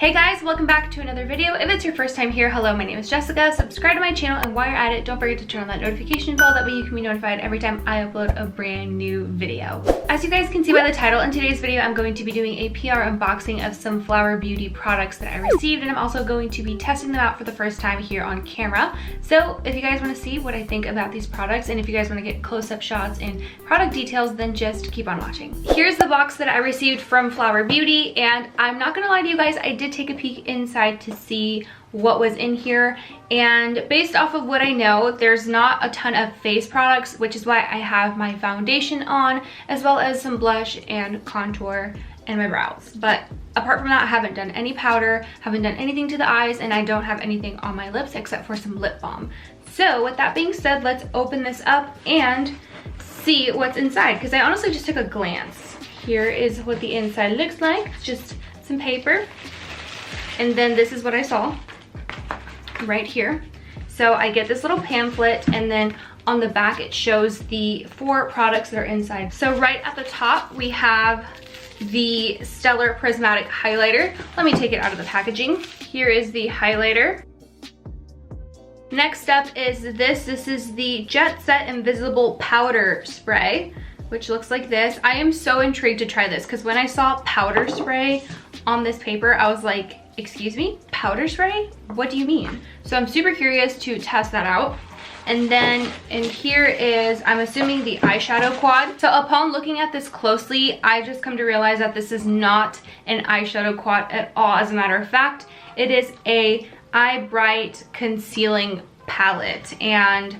Hey guys, welcome back to another video. If it's your first time here, hello, my name is Jessica. Subscribe to my channel, and while you're at it, don't forget to turn on that notification bell. That way you can be notified every time I upload a brand new video. As you guys can see by the title, in today's video, I'm going to be doing a PR unboxing of some Flower Beauty products that I received, and I'm also going to be testing them out for the first time here on camera. So if you guys want to see what I think about these products, and if you guys want to get close-up shots and product details, then just keep on watching. Here's the box that I received from Flower Beauty, and I'm not gonna lie to you guys, I did take a peek inside to see what was in here, and based off of what I know, there's not a ton of face products, which is why I have my foundation on, as well as some blush and contour and my brows. But apart from that, I haven't done any powder, haven't done anything to the eyes, and I don't have anything on my lips except for some lip balm. So with that being said, let's open this up and see what's inside, because I honestly just took a glance. Here is what the inside looks like, just some paper, and then this is what I saw right here. So I get this little pamphlet, and then on the back it shows the 4 products that are inside. So right at the top we have the Stellar Prismatic Highlighter. Let me take it out of the packaging. Here is the highlighter. Next up is this is the Jet Set Invisible Powder Spray, which looks like this. I am so intrigued to try this, because when I saw powder spray on this paper, I was like, excuse me, powder spray? What do you mean? So I'm super curious to test that out. And then in here is, I'm assuming, the eyeshadow quad. So upon looking at this closely, I just come to realize that this is not an eyeshadow quad at all. As a matter of fact, it is a Eyebrite concealing palette. And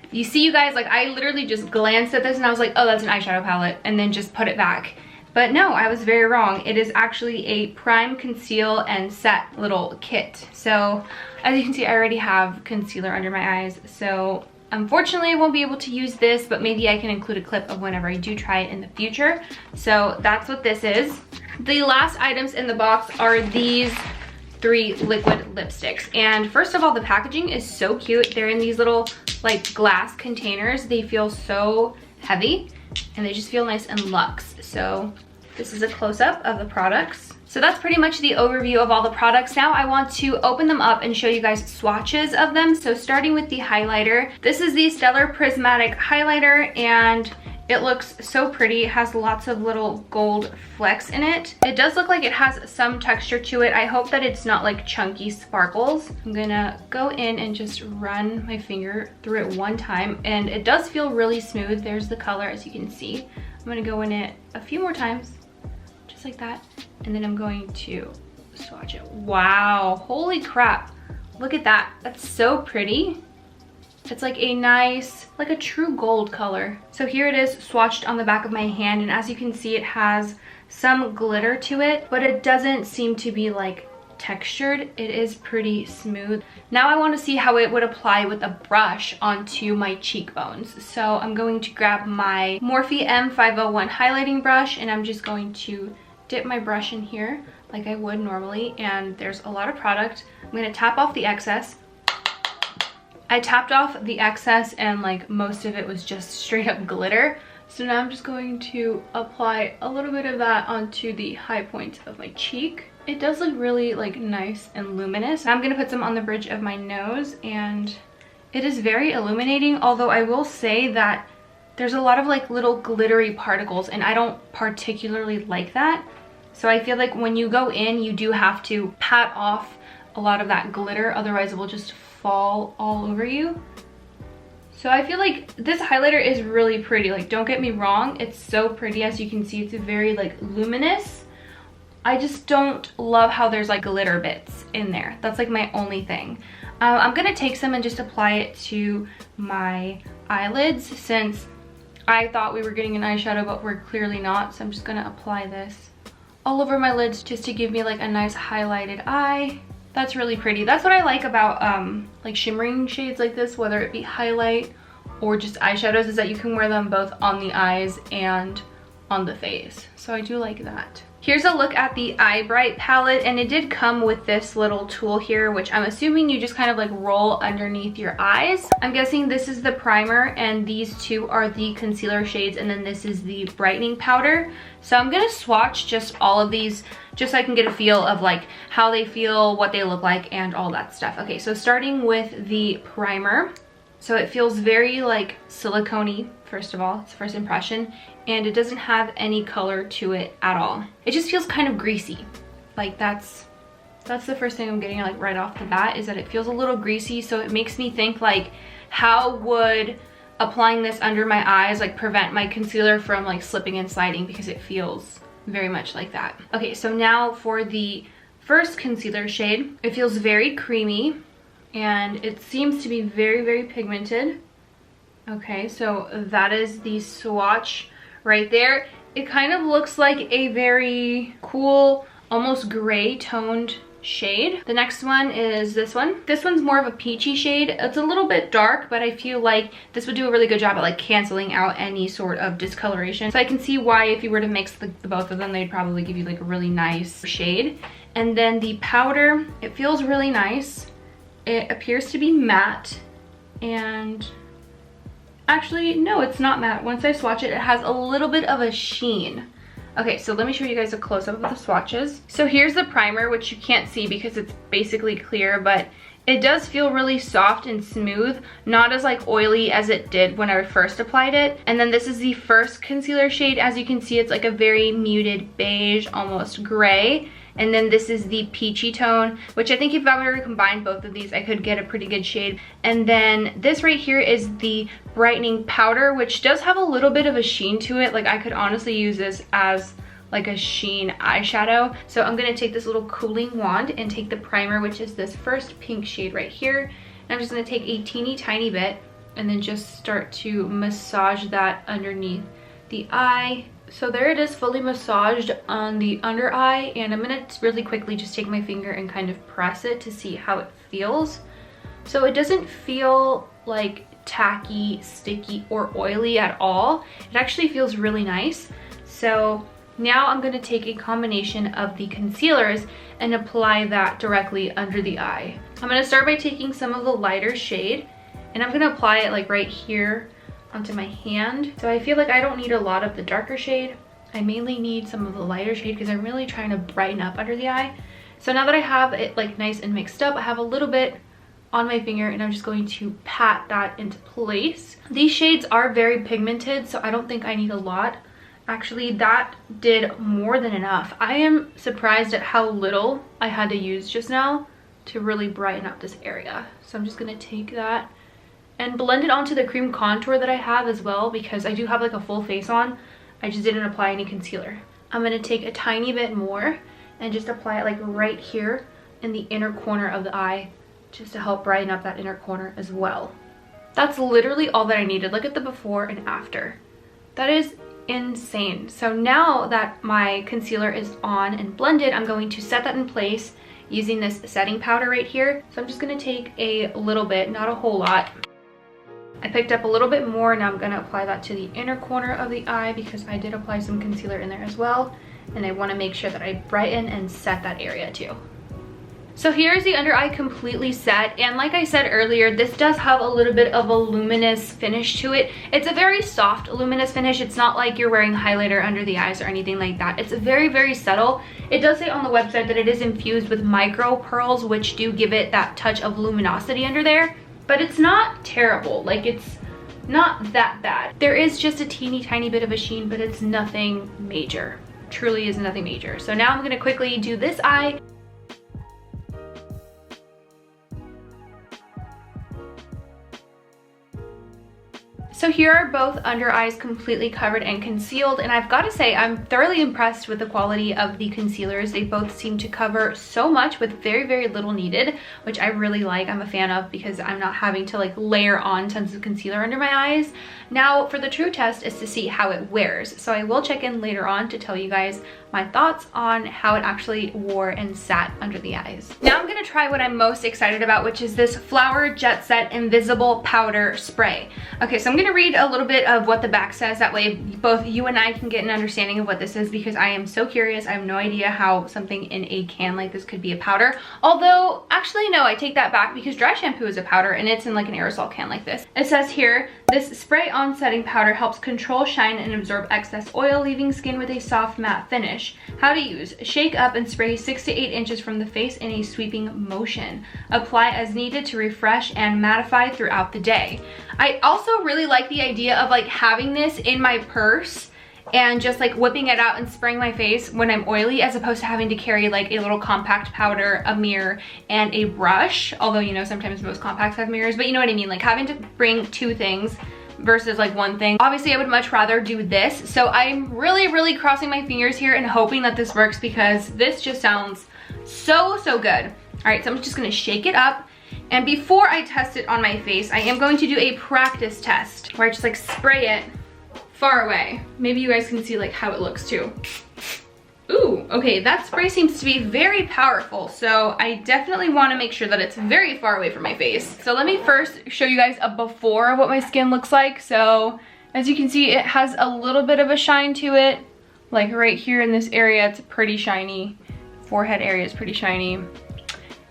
you see, you guys, like, I literally just glanced at this and I was like, oh, that's an eyeshadow palette, and then just put it back. But no, I was very wrong. It is actually a prime, conceal, and set little kit. So as you can see, I already have concealer under my eyes. So unfortunately, I won't be able to use this, but maybe I can include a clip of whenever I do try it in the future. So that's what this is. The last items in the box are these 3 liquid lipsticks. And first of all, the packaging is so cute. They're in these little like glass containers. They feel so heavy, and they just feel nice and luxe. So this is a close-up of the products. So that's pretty much the overview of all the products. Now I want to open them up and show you guys swatches of them. So starting with the highlighter, this is the Stellar Prismatic Highlighter, and it looks so pretty. It has lots of little gold flecks in it. It does look like it has some texture to it. I hope that it's not like chunky sparkles. I'm gonna go in and just run my finger through it one time, and it does feel really smooth. There's the color, as you can see. I'm gonna go in it a few more times, just like that, and then I'm going to swatch it. Wow, holy crap. Look at that, that's so pretty. It's like a nice, like a true gold color. So here it is swatched on the back of my hand, and as you can see, it has some glitter to it, but it doesn't seem to be like textured. It is pretty smooth. Now I want to see how it would apply with a brush onto my cheekbones. So I'm going to grab my Morphe M501 highlighting brush, and I'm just going to dip my brush in here like I would normally, and there's a lot of product. I'm going to tap off the excess. I tapped off the excess, and like most of it was just straight up glitter. So now I'm just going to apply a little bit of that onto the high point of my cheek. It does look really like nice and luminous. I'm gonna put some on the bridge of my nose, and it is very illuminating, although I will say that there's a lot of like little glittery particles, and I don't particularly like that. So I feel like when you go in, you do have to pat off a lot of that glitter, otherwise it will just fall all over you. So I feel like this highlighter is really pretty. Like, don't get me wrong, it's so pretty. As you can see, it's very like luminous. I just don't love how there's like glitter bits in there. That's like my only thing. I'm gonna take some and just apply it to my eyelids, since I thought we were getting an eyeshadow, but we're clearly not. So I'm just gonna apply this all over my lids just to give me like a nice highlighted eye. That's really pretty. That's what I like about like shimmering shades like this, whether it be highlight or just eyeshadows, is that you can wear them both on the eyes and on the face. So I do like that. Here's a look at the Eyebrite palette, and it did come with this little tool here, which I'm assuming you just kind of like roll underneath your eyes. I'm guessing this is the primer and these two are the concealer shades, and then this is the brightening powder. So I'm gonna swatch just all of these just so I can get a feel of like how they feel, what they look like, and all that stuff. Okay, so starting with the primer. So it feels very like silicone-y, first of all, it's first impression, and it doesn't have any color to it at all. It just feels kind of greasy. Like that's the first thing I'm getting like right off the bat, is that it feels a little greasy. So it makes me think like, how would applying this under my eyes like prevent my concealer from like slipping and sliding, because it feels very much like that. Okay, so now for the first concealer shade, it feels very creamy and it seems to be very, very pigmented. Okay, so that is the swatch right there. It kind of looks like a very cool, almost gray toned shade. The next one is this one. This one's more of a peachy shade. It's a little bit dark, but I feel like this would do a really good job at like canceling out any sort of discoloration. So I can see why if you were to mix the both of them, they'd probably give you like a really nice shade. And then the powder, it feels really nice. It appears to be matte, and actually, no, it's not matte. Once I swatch it, it has a little bit of a sheen. Okay, so let me show you guys a close-up of the swatches. So here's the primer, which you can't see because it's basically clear, but it does feel really soft and smooth, not as like oily as it did when I first applied it. And then this is the first concealer shade. As you can see, it's like a very muted beige, almost gray. And then this is the peachy tone, which I think if I were to combine both of these, I could get a pretty good shade. And then this right here is the brightening powder, which does have a little bit of a sheen to it. Like I could honestly use this as like a sheen eyeshadow. So I'm gonna take this little cooling wand and take the primer, which is this first pink shade right here. And I'm just gonna take a teeny tiny bit and then just start to massage that underneath the eye. So there it is, fully massaged on the under eye, and I'm gonna really quickly just take my finger and kind of press it to see how it feels. So it doesn't feel like tacky, sticky, or oily at all. It actually feels really nice. So now I'm gonna take a combination of the concealers and apply that directly under the eye. I'm gonna start by taking some of the lighter shade, and I'm gonna apply it like right here onto my hand. So I feel like I don't need a lot of the darker shade. I mainly need some of the lighter shade because I'm really trying to brighten up under the eye. So now that I have it like nice and mixed up, I have a little bit on my finger and I'm just going to pat that into place. These shades are very pigmented, so I don't think I need a lot. Actually, that did more than enough. I am surprised at how little I had to use just now to really brighten up this area. So I'm just gonna take that and blend it onto the cream contour that I have as well, because I do have like a full face on. I just didn't apply any concealer. I'm gonna take a tiny bit more and just apply it like right here in the inner corner of the eye, just to help brighten up that inner corner as well. That's literally all that I needed. Look at the before and after. That is insane. So now that my concealer is on and blended, I'm going to set that in place using this setting powder right here. So I'm just gonna take a little bit, not a whole lot. I picked up a little bit more. Now I'm going to apply that to the inner corner of the eye because I did apply some concealer in there as well. And I want to make sure that I brighten and set that area too. So here's the under eye completely set, and like I said earlier, this does have a little bit of a luminous finish to it. It's a very soft luminous finish. It's not like you're wearing highlighter under the eyes or anything like that. It's very, very subtle. It does say on the website that it is infused with micro pearls, which do give it that touch of luminosity under there. But it's not terrible, like it's not that bad. There is just a teeny tiny bit of a sheen, but it's nothing major. Truly is nothing major. So now I'm gonna quickly do this eye. So here are both under eyes completely covered and concealed, and I've got to say I'm thoroughly impressed with the quality of the concealers. They both seem to cover so much with very, very little needed, which I really like. I'm a fan of because I'm not having to like layer on tons of concealer under my eyes. Now for the true test is to see how it wears. So I will check in later on to tell you guys my thoughts on how it actually wore and sat under the eyes. Now I'm gonna try what I'm most excited about, which is this Flower Jet Set Invisible Powder Spray. Okay, so I'm gonna gonna read a little bit of what the back says. That way both you and I can get an understanding of what this is, because I am so curious. I have no idea how something in a can like this could be a powder. Although, actually no, I take that back, because dry shampoo is a powder and it's in like an aerosol can like this. It says here, this spray-on setting powder helps control shine and absorb excess oil, leaving skin with a soft matte finish. How to use: shake up and spray 6 to 8 inches from the face in a sweeping motion. Apply as needed to refresh and mattify throughout the day. I also really like the idea of like having this in my purse and just like whipping it out and spraying my face when I'm oily, as opposed to having to carry like a little compact powder, a mirror, and a brush. Although, you know, sometimes most compacts have mirrors, but you know what I mean, like having to bring 2 things versus like 1 thing. Obviously I would much rather do this, so I'm really crossing my fingers here and hoping that this works, because this just sounds so good. All right, so I'm just gonna shake it up, and before I test it on my face, I am going to do a practice test where I just like spray it far away. Maybe you guys can see like how it looks too. Ooh, okay, that spray seems to be very powerful, so I definitely want to make sure that it's very far away from my face. So let me first show you guys a before of what my skin looks like. So as you can see, it has a little bit of a shine to it. Like right here in this area, it's pretty shiny. Forehead area is pretty shiny.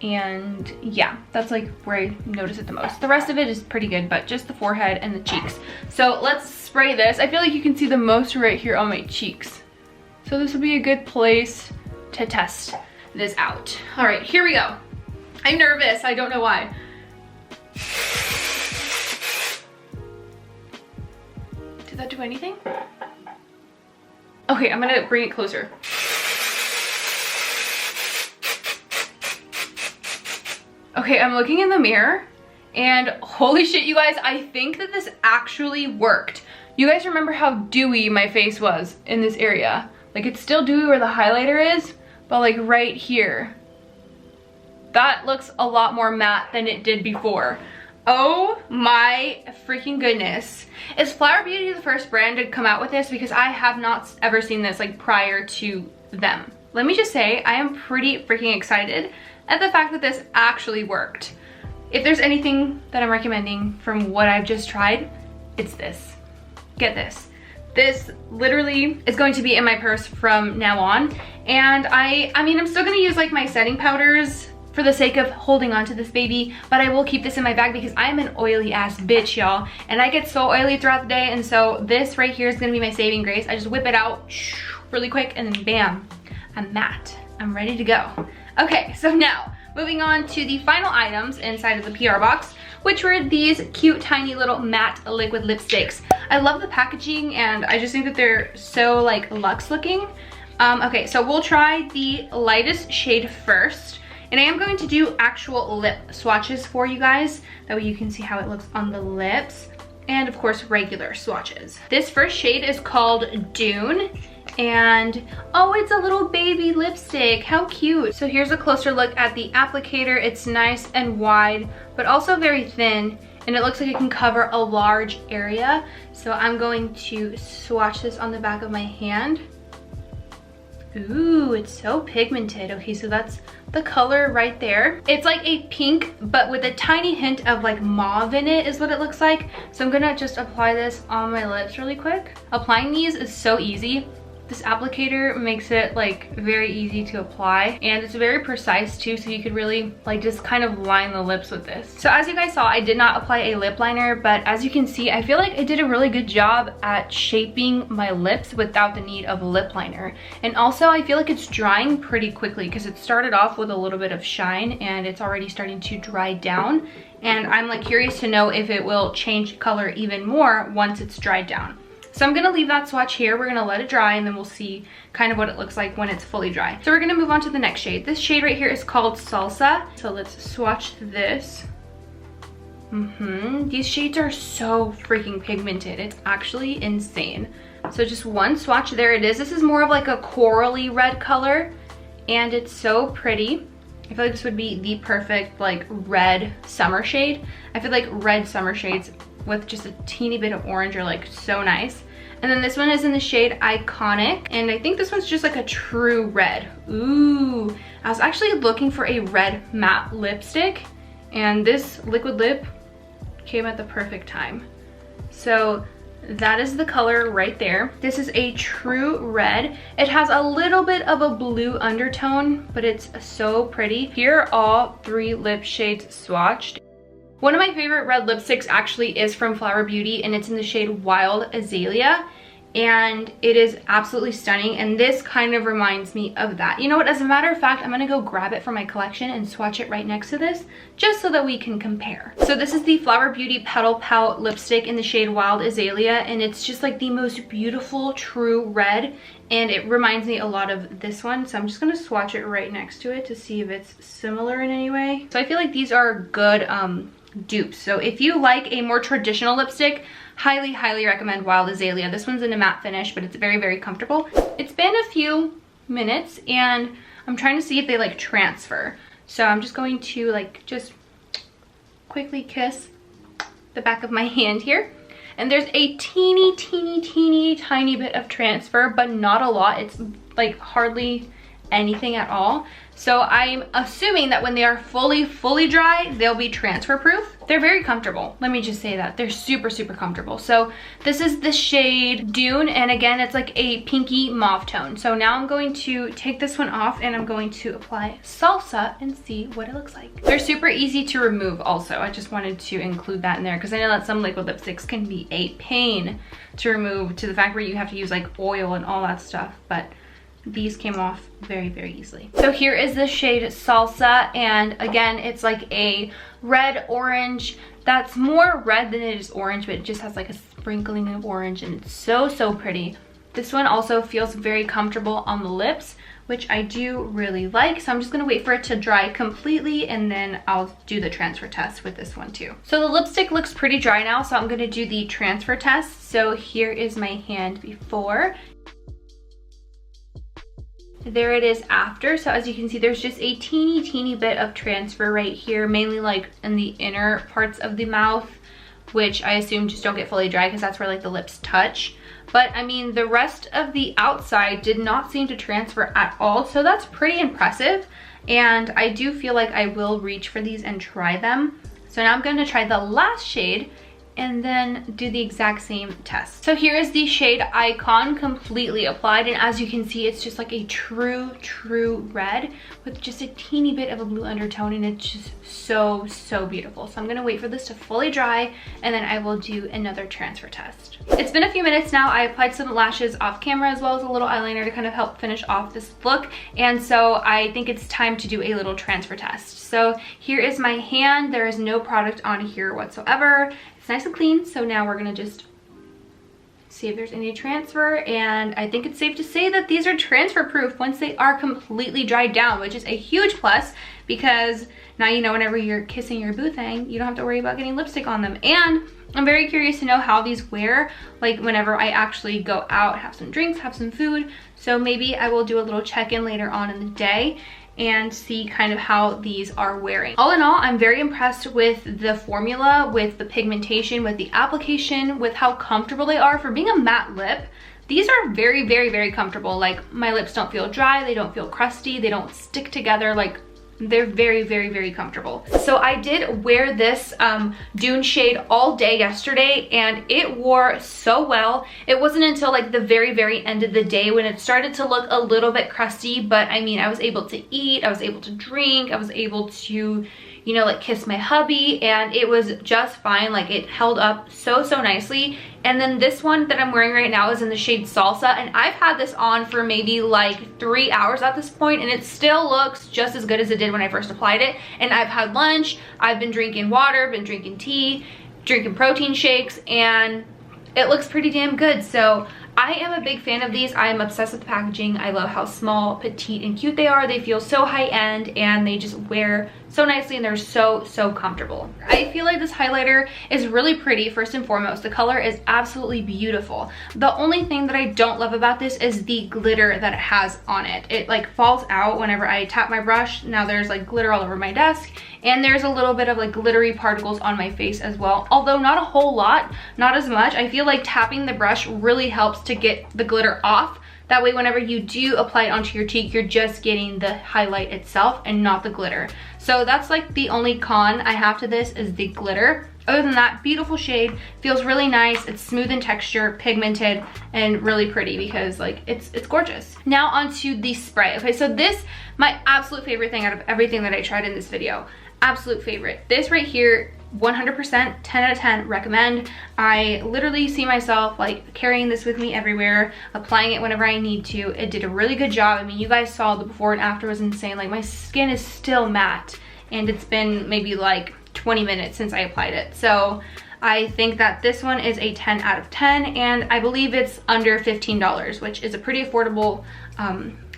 And yeah, that's like where I notice it the most. The rest of it is pretty good, but just the forehead and the cheeks. So let's spray this. I feel like you can see the most right here on my cheeks. So this would be a good place to test this out. All right, here we go. I'm nervous, I don't know why. Did that do anything? Okay, I'm gonna bring it closer. Okay, I'm looking in the mirror and holy shit, you guys, I think that this actually worked. You guys remember how dewy my face was in this area? Like it's still dewy where the highlighter is, but like right here, that looks a lot more matte than it did before. Oh my freaking goodness. Is Flower Beauty the first brand to come out with this? Because I have not ever seen this like prior to them. Let me just say, I am pretty freaking excited at the fact that this actually worked. If there's anything that I'm recommending from what I've just tried, it's this. Get this. This literally is going to be in my purse from now on. And I mean, I'm still gonna use like my setting powders for the sake of holding on to this baby, but I will keep this in my bag because I'm an oily ass bitch, y'all. And I get so oily throughout the day, and so this right here is gonna be my saving grace. I just whip it out really quick and then bam, I'm matte. I'm ready to go. Okay, so now moving on to the final items inside of the PR box, which were these cute tiny little matte liquid lipsticks. I love the packaging and I just think that they're so like luxe looking. Okay, so we'll try the lightest shade first, and I am going to do actual lip swatches for you guys. That way you can see how it looks on the lips, and of course regular swatches. This first shade is called Dune. And oh, it's a little baby lipstick, how cute. So here's a closer look at the applicator. It's nice and wide, but also very thin, and it looks like it can cover a large area. So I'm going to swatch this on the back of my hand. Ooh, it's so pigmented. Okay, so that's the color right there. It's like a pink, but with a tiny hint of like mauve in it is what it looks like. So I'm gonna just apply this on my lips really quick. Applying these is so easy. This applicator makes it like very easy to apply, and it's very precise too, so you could really like just kind of line the lips with this. So as you guys saw, I did not apply a lip liner, but as you can see, I feel like I did a really good job at shaping my lips without the need of a lip liner. And also I feel like it's drying pretty quickly because it started off with a little bit of shine and it's already starting to dry down. And I'm like curious to know if it will change color even more once it's dried down. So I'm gonna leave that swatch here. We're gonna let it dry and then we'll see kind of what it looks like when it's fully dry. So we're gonna move on to the next shade. This shade right here is called Salsa. So let's swatch this. These shades are so freaking pigmented. It's actually insane. So just one swatch, there it is. This is more of like a corally red color and it's so pretty. I feel like this would be the perfect like red summer shade. I feel like red summer shades with just a teeny bit of orange are like so nice. And then this one is in the shade Iconic, and I think this one's just like a true red. Ooh, I was actually looking for a red matte lipstick, and this liquid lip came at the perfect time. So that is the color right there. This is a true red. It has a little bit of a blue undertone, but it's so pretty. Here are all 3 lip shades swatched. One of my favorite red lipsticks actually is from Flower Beauty, and it's in the shade Wild Azalea. And it is absolutely stunning, and this kind of reminds me of that. You know what, as a matter of fact, I'm gonna go grab it from my collection and swatch it right next to this, just so that we can compare. So this is the Flower Beauty Petal Pout lipstick in the shade Wild Azalea, and it's just like the most beautiful true red, and it reminds me a lot of this one. So I'm just gonna swatch it right next to it to see if it's similar in any way. So I feel like these are good dupes. So if you like a more traditional lipstick, highly recommend Wild Azalea. This one's in a matte finish, but it's very comfortable. It's been a few minutes, and I'm trying to see if they like transfer. So I'm just going to like just quickly kiss the back of my hand here. And there's a teeny tiny bit of transfer, but not a lot. It's like hardly anything at all. So I'm assuming that when they are fully dry, they'll be transfer proof. They're very comfortable. Let me just say that. They're super comfortable. So this is the shade Dune, and again, it's like a pinky mauve tone. So now I'm going to take this one off, and I'm going to apply Salsa and see what it looks like. They're super easy to remove also. I just wanted to include that in there because I know that some liquid lipsticks can be a pain to remove, to the fact where you have to use like oil and all that stuff, but these came off very easily. So here is the shade Salsa, and again, it's like a red orange that's more red than it is orange, but it just has like a sprinkling of orange, and it's so pretty. This one also feels very comfortable on the lips, which I do really like. So I'm just gonna wait for it to dry completely, and then I'll do the transfer test with this one too. So the lipstick looks pretty dry now, so I'm gonna do the transfer test. So here is my hand before. There it is after. So as you can see, there's just a teeny bit of transfer right here, mainly like in the inner parts of the mouth, which I assume just don't get fully dry because that's where like the lips touch. But I mean, the rest of the outside did not seem to transfer at all, so that's pretty impressive. And I do feel like I will reach for these and try them. So now I'm going to try the last shade and then do the exact same test. So here is the shade Icon completely applied, and as you can see, it's just like a true red with just a teeny bit of a blue undertone, and it's just so beautiful. So I'm gonna wait for this to fully dry, and then I will do another transfer test. It's been a few minutes now. I applied some lashes off camera as well as a little eyeliner to kind of help finish off this look, and so I think it's time to do a little transfer test. So here is my hand. There is no product on here whatsoever. It's nice and clean, so now we're gonna just see if there's any transfer, and I think it's safe to say that these are transfer proof once they are completely dried down, which is a huge plus because now you know whenever you're kissing your boo thing, you don't have to worry about getting lipstick on them. And I'm very curious to know how these wear, like whenever I actually go out, have some drinks, have some food. So maybe I will do a little check-in later on in the day and see kind of how these are wearing. All in all, I'm very impressed with the formula, with the pigmentation, with the application, with how comfortable they are for being a matte lip. These are very comfortable. Like, my lips don't feel dry, they don't feel crusty, they don't stick together. Like, they're very comfortable. So I did wear this Dune shade all day yesterday, and it wore so well. It wasn't until like the very end of the day when it started to look a little bit crusty, but I mean, I was able to eat, I was able to drink, I was able to, you know, like kiss my hubby, and it was just fine. Like, it held up so nicely. And then this one that I'm wearing right now is in the shade Salsa, and I've had this on for maybe like 3 hours at this point, and it still looks just as good as it did when I first applied it. And I've had lunch, I've been drinking water, been drinking tea, drinking protein shakes, and it looks pretty damn good. So I am a big fan of these. I am obsessed with the packaging. I love how small, petite, and cute they are. They feel so high-end, and they just wear so nicely, and they're so comfortable. I feel like this highlighter is really pretty. First and foremost, the color is absolutely beautiful. The only thing that I don't love about this is the glitter that it has on it. It like falls out whenever I tap my brush. Now there's like glitter all over my desk, and there's a little bit of like glittery particles on my face as well, although not a whole lot, not as much. I feel like tapping the brush really helps to get the glitter off. That way, whenever you do apply it onto your cheek, you're just getting the highlight itself and not the glitter. So that's like the only con I have to this is the glitter. Other than that, beautiful shade, feels really nice. It's smooth in texture, pigmented, and really pretty because like it's gorgeous. Now onto the spray. Okay, so this, my absolute favorite thing out of everything that I tried in this video. Absolute favorite. This right here, 100%, 10 out of 10, recommend. I literally see myself like carrying this with me everywhere, applying it whenever I need to. It did a really good job. I mean, you guys saw the before and after was insane. Like my skin is still matte and it's been maybe like 20 minutes since I applied it. So I think that this one is a 10 out of 10 and I believe it's under $15, which is a pretty affordable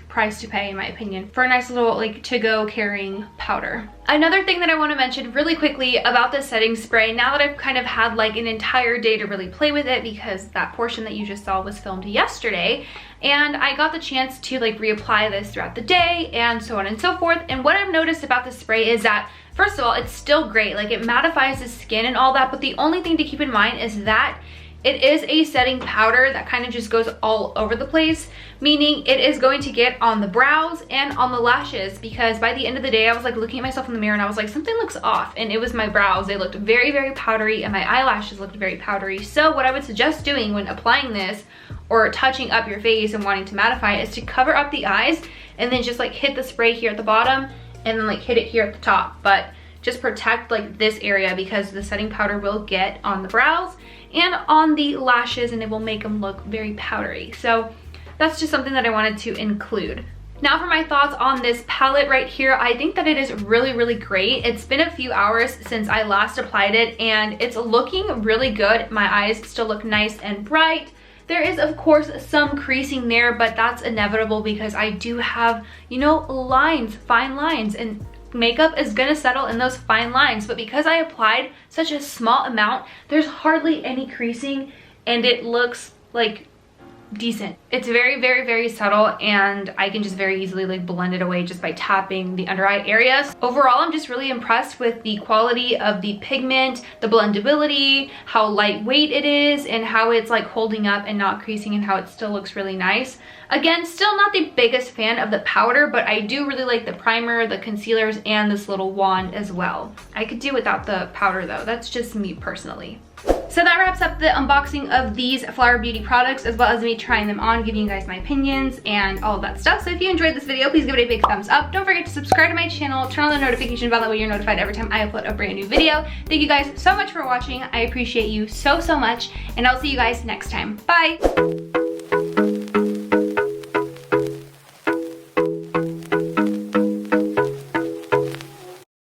price to pay in my opinion for a nice little like to-go carrying powder. Another thing that I want to mention really quickly about the setting spray, now that I've kind of had like an entire day to really play with it because that portion that you just saw was filmed yesterday, and I got the chance to like reapply this throughout the day and so on and so forth. And what I've noticed about the spray is that first of all, it's still great, like it mattifies the skin and all that, but the only thing to keep in mind is that it is a setting powder that kind of just goes all over the place, meaning it is going to get on the brows and on the lashes, because by the end of the day I was like looking at myself in the mirror and I was like, something looks off, and it was my brows. They looked very, very powdery and my eyelashes looked very powdery. So what I would suggest doing when applying this or touching up your face and wanting to mattify it is to cover up the eyes and then just like hit the spray here at the bottom and then like hit it here at the top, but just protect like this area because the setting powder will get on the brows and on the lashes and it will make them look very powdery. So that's just something that I wanted to include. Now for my thoughts on this palette right here, I think that it is really, really great. It's been a few hours since I last applied it and it's looking really good. My eyes still look nice and bright. There is of course some creasing there, but that's inevitable because I do have, you know, lines, fine lines, and makeup is gonna settle in those fine lines. But because I applied such a small amount, there's hardly any creasing and it looks like decent. It's very, very, very subtle and I can just very easily like blend it away just by tapping the under eye areas. Overall, I'm just really impressed with the quality of the pigment, the blendability, how lightweight it is, and how it's like holding up and not creasing, and how it still looks really nice. Again, still not the biggest fan of the powder, but I do really like the primer, the concealers, and this little wand as well. I could do without the powder though. That's just me personally. So that wraps up the unboxing of these Flower Beauty products, as well as me trying them on, giving you guys my opinions and all of that stuff. So if you enjoyed this video, please give it a big thumbs up. Don't forget to subscribe to my channel, turn on the notification bell, that way you're notified every time I upload a brand new video. Thank you guys so much for watching. I appreciate you so, so much, and I'll see you guys next time. Bye!